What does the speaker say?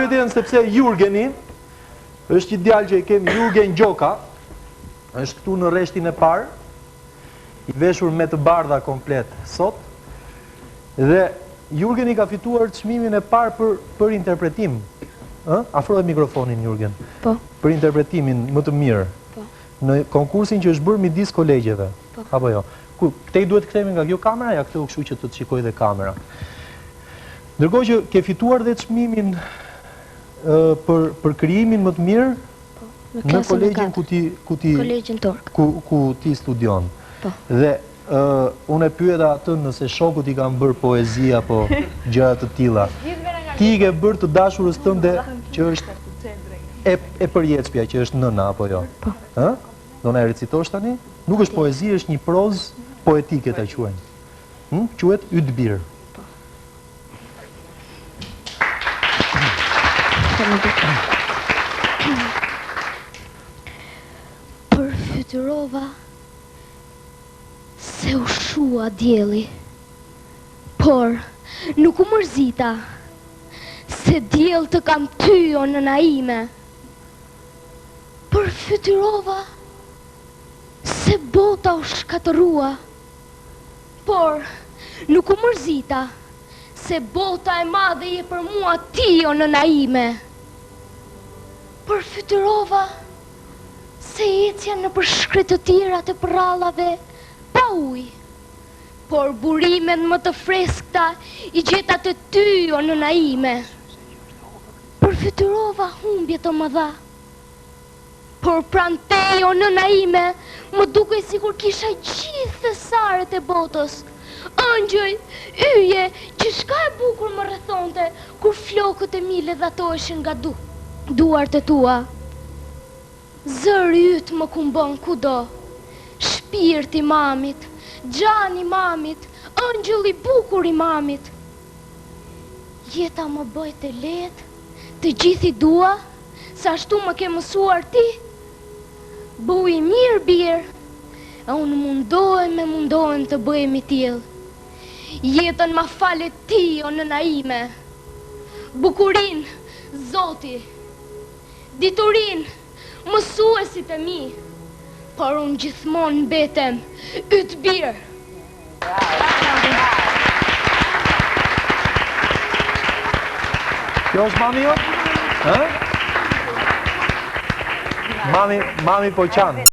Sepse Jurgeni është një djalë që i kemi, Jurgen Gjoka, është këtu në rreshtin e parë, i veshur me të bardha komplet sot, dhe Jurgeni ka fituar çmimin e parë për interpretim. Afro mikrofonin, Jurgen. Po. Për interpretimin më të mirë. Po. Në konkursin që është bërë midis kolegjeve. Po. Apo jo. Këtej duhet të kthehemi nga kjo kamera, ja këtu kështu që të të shikoj dhe kamera. Ndërkohë që ke fituar dhe çmimin për krijimin më të mirë në kolegjin Kolegjin Tork. Ku ti studion. Po. Dhe unë e pyeta atë nëse shokut i kanë bërë poezi apo gjëra të tilla. Ti i ke bërë të dashurës tënde që është e përjetshpja, që është nëna apo jo? Po. Ë? Do na e recitosh tani? Nuk është poezi, është një prozë poetike ta quajmë. Quhet Ytbir. Përfytyrova se u shua dielli, por nuk u mërzita se diell të kam ty o nëna ime. Përfytyrova se bota u shkatërua, por nuk u mërzita se bota e madhe je për mua ti o nëna ime. Përfytyrova se ecja në përshkret të tjera të përrallave pa ujë, por burimet më të freskta i gjeta të ty o nëna ime. Përfytyrova humbje të mëdha, por pranë te o nëna ime më duke sikur kisha gjithë thesaret e botës, ëngjëj, yje, që shka e bukur më rrethonte kur flokët e mi ledhatoheshin nga duart e tua. Zëri yt më kumbon kudo, shpirti i mamit, gjani i mamit, ëngjëlli bukur i mamit. Jeta më bëjt e lehtë, të gjithi dua, sa ashtu më ke mësuar ti. Buj mirë birë, e unë mundohem të bëjemi tillë. Jetën ma falet ti o nëna ime, bukurin, Zoti, diturin, mësuesit e mi, por unë gjithmonë mbetem Ytbir. Kjo është mami jo? Mami po qanë.